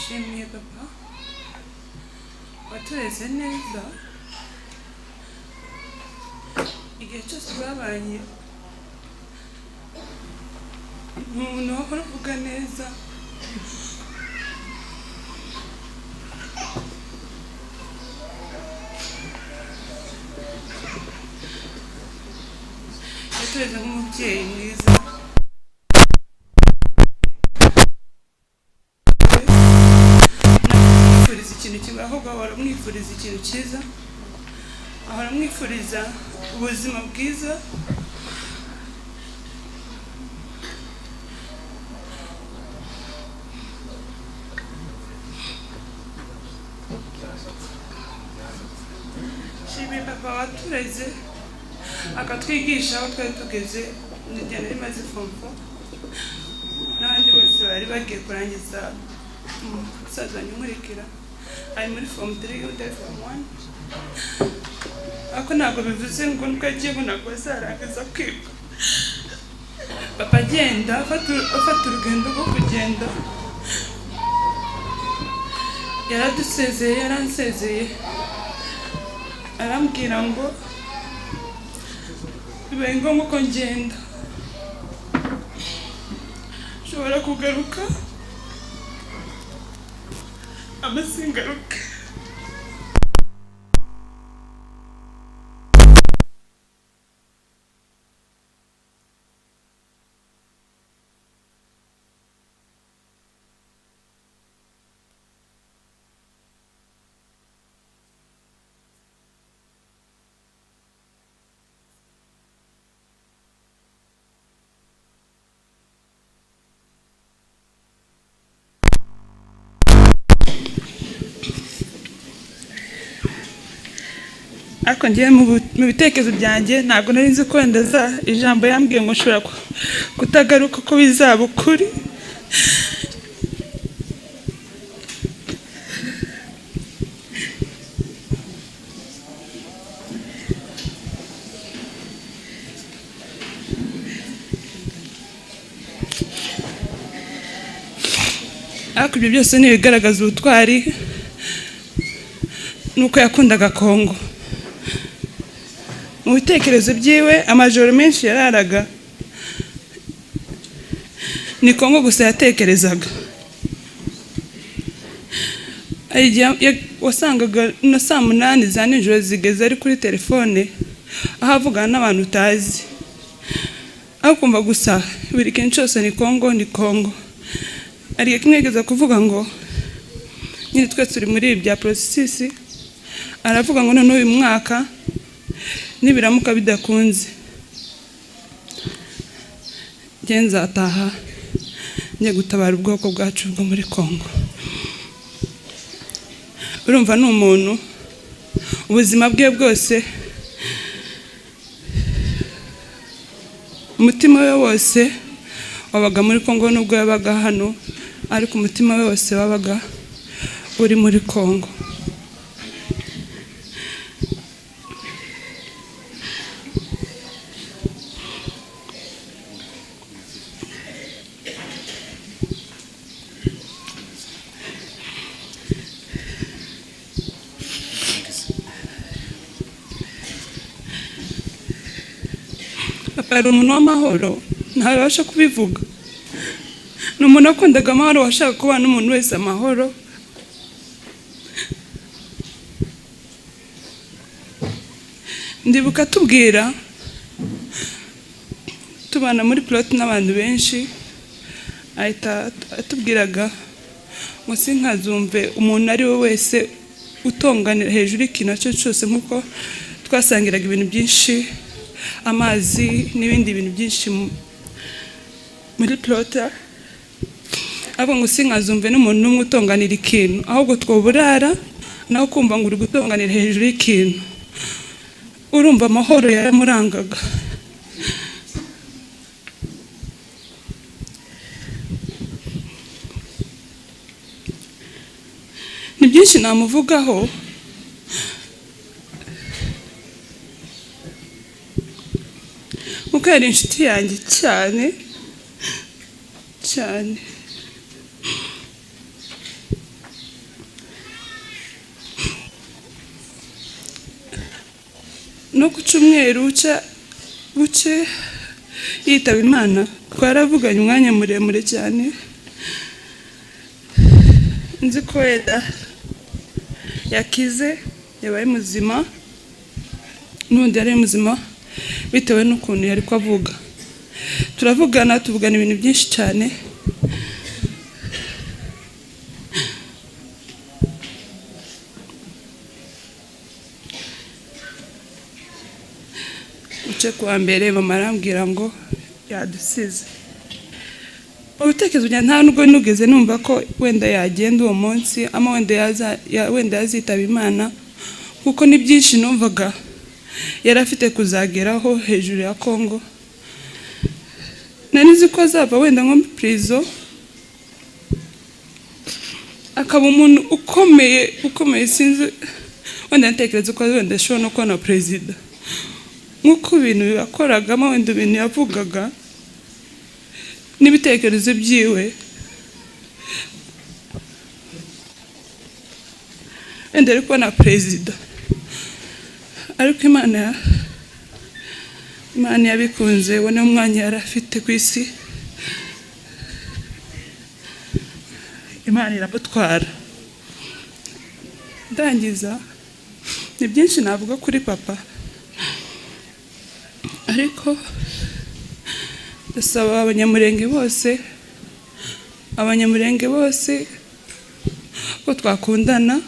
Shimye papa watureze neza igihe cyose babanye umuntu wahora avuga neza yatureze nk'umubyeyi mwiza ikintu kibaho ahora mwifuriza ikintu cyiza ahora mwifuriza ubuzima bwiza shimye papa watureze akatwigisha aho twari tugeze n'igihe nari maze fomfo n'abandi bose bari bagiye kurangiza umusaza nyumurekera ari muri form 3 undi form 1 ako ntabwo bivuze ngo nkagiye ngo ntabwo zarangiza kwiga papa agenda afata urugendo rwo kugenda yaransezeye arambwira ngo bibaye ngombwa ko ngenda nshobora kugaruka amasingaruka ariko ngiye mu bitekerezo byanjye ntabwo nari nzi ko ndaza ijambo yambwiye ngo nshobora kutagaruka ko bizaba ukuri ariko ibyo byose ni ibigaragaza ubutwari nuko yakundaga Kongo mu bitekerezo byiwe amajoro menshi yararaga ni Kongo gusa yatekerezaga wasangaga na saa 8 za nijoro zigeze ari kuri telefone aho avugana n'abantu utazi aho kumva gusa buri kintu cyose ni Kongo ari kimwegeza kuvuga ngo nyine twese turi muri bya processes aravuga ngo none uyu mwaka nibiramuka bidakunze genza ataha njye gutabara ubwoko bwacu bwo muri Kongo urumva n'umuntu ubuzima bwe bwose umutima we wose wabaga muri Kongo nubwo yabaga hano ariko umutima we wose wabaga uri muri Kongo papa umuntu w'amahoro ntabasha kubivuga ni umuntu akundaga amahoro washaka kubana n'umuntu wese amahoro ndibuka tubwira tubana muri plot n'abantu benshi ahita atubwiraga ngo sinkazumve umuntu ari we wese utonganira hejuru ikintu cyose nkuko twasangiraga ibintu byinshi amazi n'ibindi bintu byinshi muri plota abo ngo sinkazumve n'umuntu n'umwe utonganira ikintu ahubwo twoburara naho kumva ngo uri gutonganira hejuru y'ikintu urumva amahoro yaramurangaga ni byinshi namuvugaho kuko yari inshuti yanjye cyane no ku cyumweru buce yitaba Imana. Twaravuganye umwanya muremure cyane, nzi ko yakize, yabaye muzima, n'undi yari muzima bitewe n'ukuntu yari kwavuga. Tuvugana ibintu byinshi cyane. Uce kwa mbere mama arambwira ngo yadusize. Ubutekerezo nta nubwo nugeze numva ko wenda yagenda uwo munsi, ama wenda yazitaba Imana, kuko ni byinshi numvaga yari afite kuzageraho hejuru ya Congo. Nanizi ko azava wenda nko muri prison, akaba umuntu ukomeye sinzi, wenda ntekereza ko wenda ashobora no kuba na perezida, nk'uko ibintu yakoragamo, wenda ibintu yavugaga n'ibitekerezo byiwe, wenda ari kuba na perezida. Ariko Imana yabikunze, we n'umwanya yari afite ku isi, Imana iramutwara. Ndangiza, ni byinshi navuga kuri papa, ariko ndasaba abanyamurenge bose ko twakundana,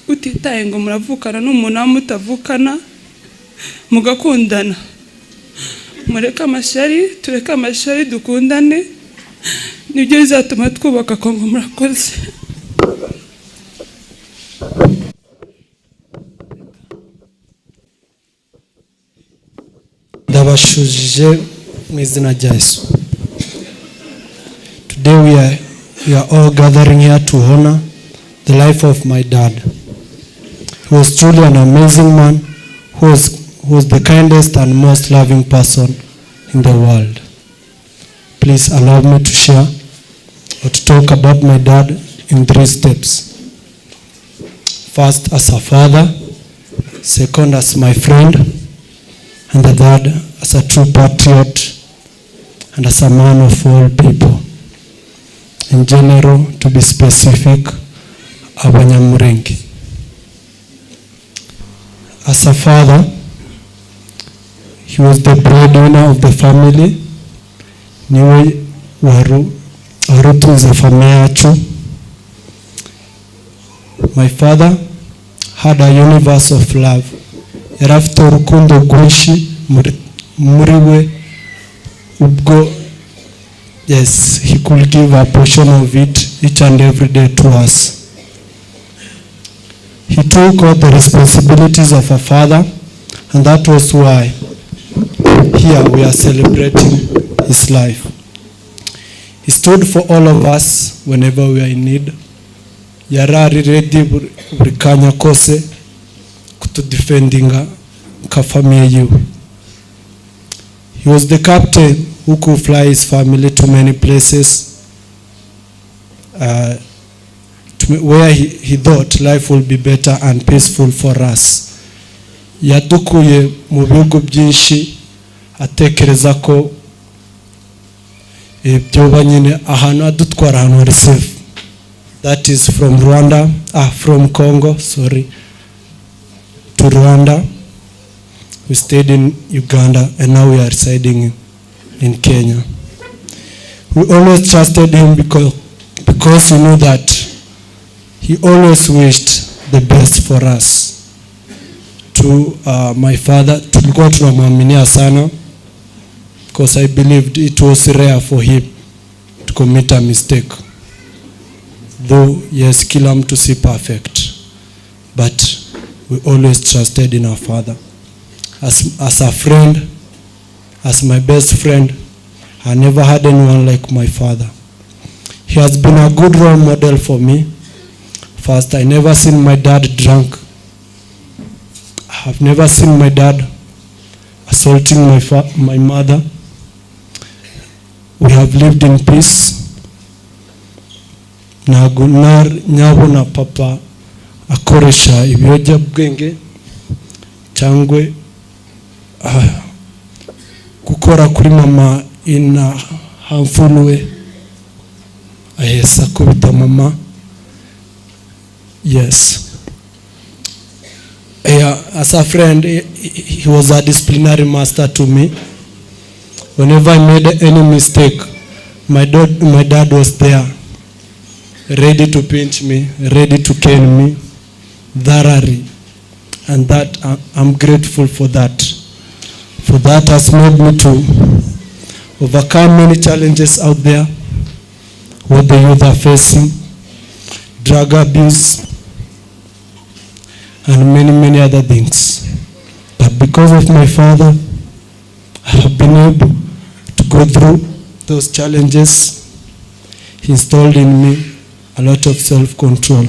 utitaye ngo muravukana n'umuntu wa mutavukana, mugakundana. Mureke amashyari, tureke amashyari, dukundane, nibyo bizatuma twubaka Congo. Murakoze. Ndabashujije mu izina rya Yesu. Today we are all gathering here to honor the life of my dad. He was truly an amazing man who was the kindest and most loving person in the world. Please allow me to share or to talk about my dad in 3 steps. First, as a father. Second, as my friend. And the third, as a true patriot and as a man of all people. In general, to be specific, Abanyamurenge. As a father, he was the breadwinner of the family. Niwe warutunze familia yacu. My father had a universe of love. Yari afite urukundo rwinshi muri we, ubwo yes, he could give a portion of it each and every day to us. He took all the responsibilities of a father, and that was why here we are celebrating his life. He stood for all of us whenever we are in need. Yarari ready buri kanya kose kutudefendinga ka family yiwe. He was the captain who could fly his family to many places where he thought life will be better and peaceful for us. Yadukuye mu bihugu byinshi atekereza ko byoba nyine ahantu adutwara ahantu hari safe. That is from Congo, to Rwanda. We stayed in Uganda and now we are residing in Kenya. We always trusted him because we know that he always wished the best for us. To my father, tulikuwa tunamwaminia sana because I believed it was rare for him to commit a mistake. Though yes, kila mtu si perfect, but we always trusted in our father. As a friend, as my best friend, I never had anyone like my father. He has been a good role model for me. First, I never seen my dad drunk. I've never seen my dad assaulting my mother. We have lived in peace. Ntabwo nyabona papa akoresha ibiyobyabwenge cyangwe gukora kuri mama in a harmful way. Ahesa kubita mama. Yes. As a friend, he was a disciplinary master to me. Whenever I made any mistake, my dad was there, ready to pinch me, ready to cane me thoroughly. And that I'm grateful for that. For that has made me to overcome many challenges out there, what the youth are facing, drug abuse, and many other things. But because of my father, I have been able to go through those challenges. He installed in me a lot of self-control.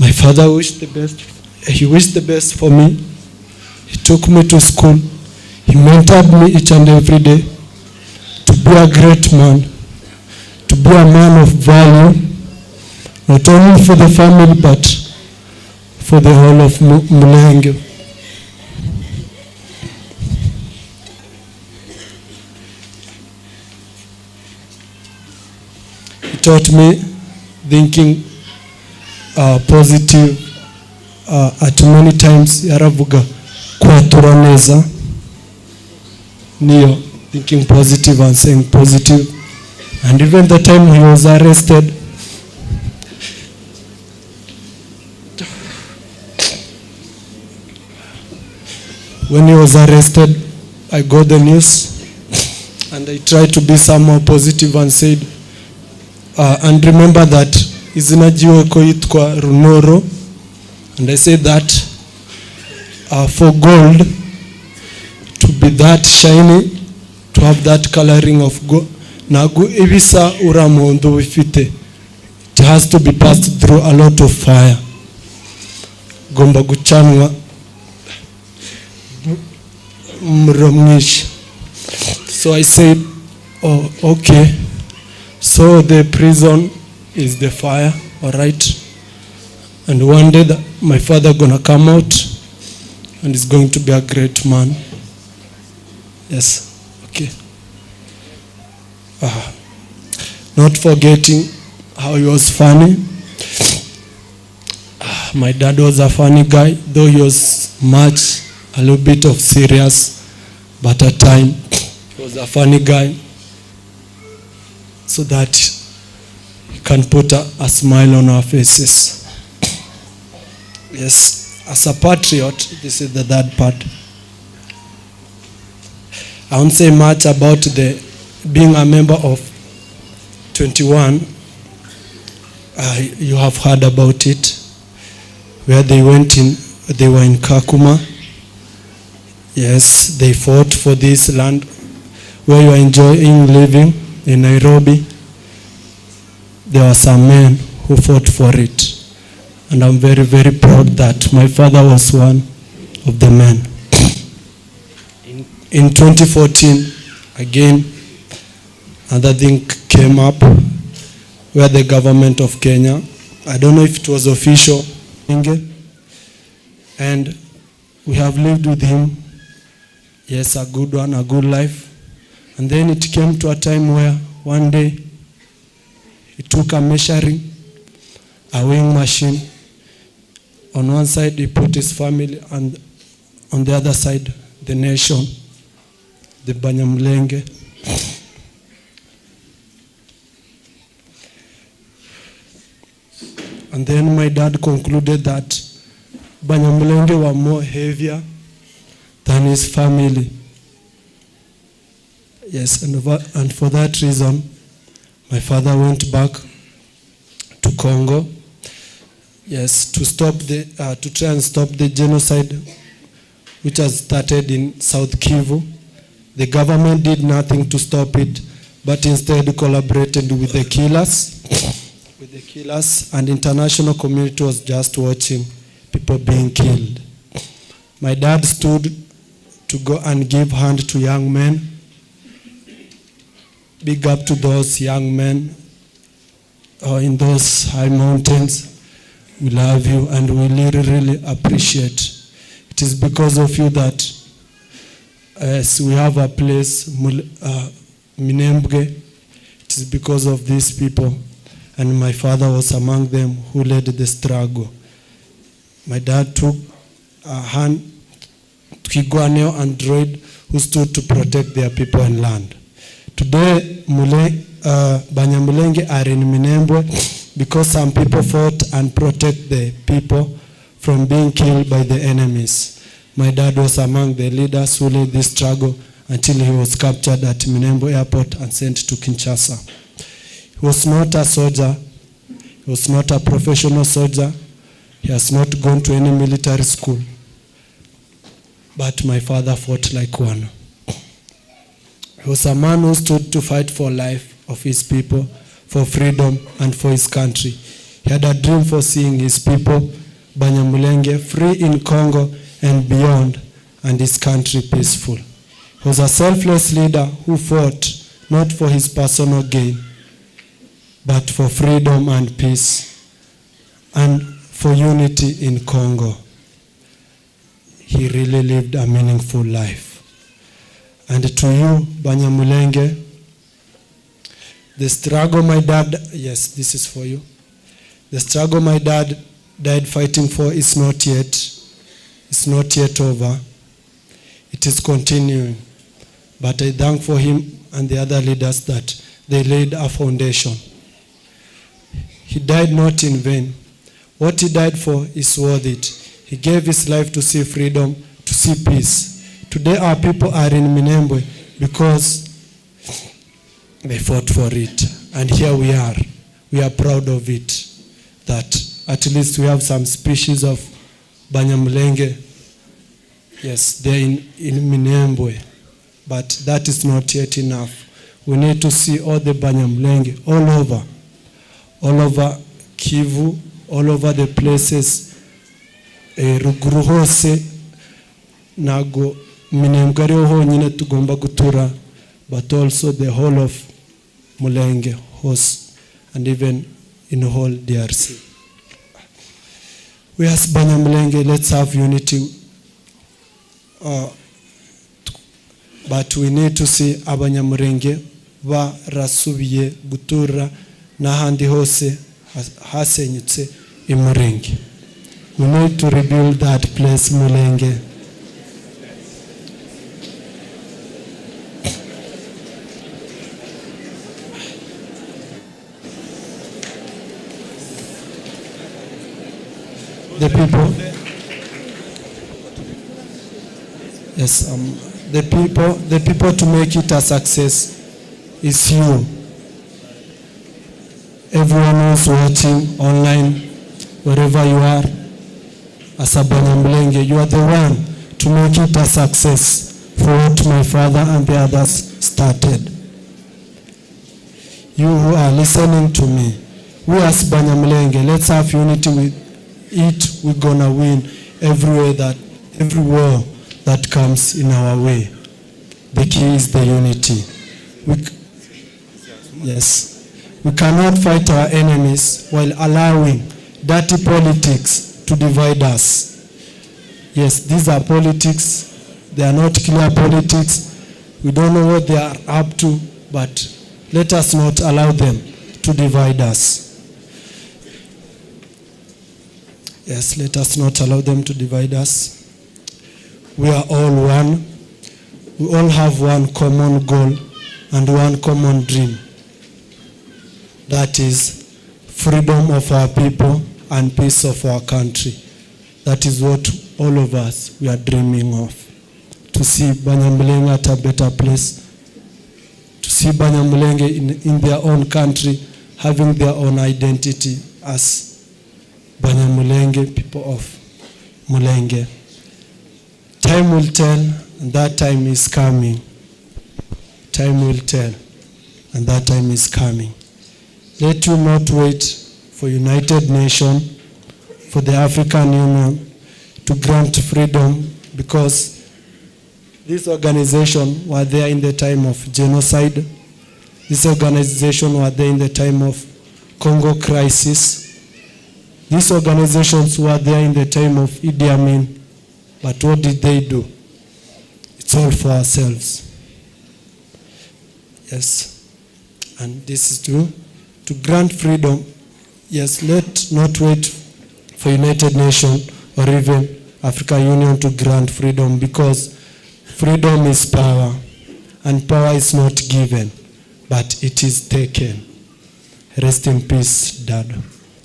My father wished the best. He wished the best for me. He took me to school. He mentored me each and every day to be a great man, to be a man of value, not only for the family but for the whole of Mureke. He taught me thinking positive. At many times yaravuga kwatura neza, niyo thinking positive and saying positive. And even the time he was arrested, when he was arrested, I got the news and I tried to be somehow positive and said, and remember that izina jiwe ko yitwa Runoro, and I said that for gold to be that shiny, to have that coloring of gold, nagu ibisa uramondo bifite, it has to be passed through a lot of fire. Gomba guchanwa mramnish. So I said, oh, okay. So the prison is the fire, all right. And one day my father gonna come out and is going to be a great man. Yes, okay. Not forgetting how he was funny. My dad was a funny guy, though he was a little bit of serious, but at time he was a funny guy, so that he can put a smile on our faces. Yes, as a patriot, this is the third part. I won't say much about being a member of 21. You have heard about it, where they were in Kakuma. Yes, they fought for this land where you are enjoying living in Nairobi. There were some men who fought for it. And I'm very proud that my father was one of the men. In 2014, again, another thing came up where the government of Kenya, I don't know if it was official, and we have lived with him, yes, a good one, a good life. And then it came to a time where one day he took a measuring, a weighing machine. On one side he put his family, and on the other side the nation, the Banyamulenge. And then my dad concluded that Banyamulenge were more heavier than his family. Yes, and for that reason, my father went back to Congo. Yes, to try and stop the genocide which has started in South Kivu. The government did nothing to stop it, but instead collaborated with the killers. And international community was just watching people being killed. My dad stood to go and give hand to young men. Big up to those young men in those high mountains We love you and we really appreciate. It is because of you that as we have a place, Minembwe, it is because of these people. And my father was among them who led the struggle. My dad took a hand, Kigwaneo and Droid, who stood to protect their people and land. Today, Banyamulenge are in Minembwe because some people fought and protect the people from being killed by the enemies. My dad was among the leaders who led this struggle until he was captured at Minembwe Airport and sent to Kinshasa. He was not a soldier. He was not a professional soldier. He has not gone to any military school. But my father fought like one. He was a man who stood to fight for life of his people, for freedom and for his country. He had a dream for seeing his people, Banyamulenge, free in Congo and beyond, and his country peaceful. He was a selfless leader who fought not for his personal gain, but for freedom and peace, and for unity in Congo. He really lived a meaningful life. And to you, Banyamulenge, the struggle my dad, yes, this is for you. The struggle my dad died fighting for is not yet over. It is continuing. But I thank for him and the other leaders that they laid a foundation. He died not in vain. What he died for is worth it. He gave his life to see freedom, to see peace. Today our people are in Minembwe because they fought for it. And here we are. We are proud of it. That at least we have some species of Banyamulenge. Yes, they're in Minembwe. But that is not yet enough. We need to see all the Banyamulenge all over Kivu, all over the places, ruguru hose, nago Minembwe honyine tugomba gutura, but also the whole of Mulenge host, and even in the whole DRC. We as Banyamulenge, let's have unity. But we need to see Abanyamulenge barasubiye gutura n'ahandi hose hasenyutse imurenge. We need to rebuild that place, Mulenge. The people to make it a success is you. Everyone who's watching online, wherever you are, as a Banyamulenge, you are the one to make it a success for what my father and the others started. You who are listening to me, we as Banyamulenge, let's have unity with it. We're gonna win every war that comes in our way. The key is the unity. We cannot fight our enemies while allowing dirty politics to divide us. Yes, these are politics. They are not clear politics. We don't know what they are up to, but let us not allow them to divide us. Yes, let us not allow them to divide us. We are all one. We all have one common goal and one common dream. That is freedom of our people and peace of our country. That is what all of us, we are dreaming of. To see Banyamulenge at a better place. To see Banyamulenge in their own country, having their own identity as Banyamulenge, people of Mulenge. Time will tell, and that time is coming. Time will tell, and that time is coming. Let you not wait for United Nations, for the African Union to grant freedom, because this organization were there in the time of genocide. This organization were there in the time of Congo crisis. These organizations were there in the time of Idi Amin, but what did they do? It's all for ourselves. Yes, and this is to grant freedom. Yes, let not wait for United Nations or even African Union to grant freedom, because freedom is power, and power is not given, but it is taken. Rest in peace, Dad.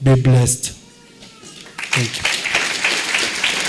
Be blessed. Thank you.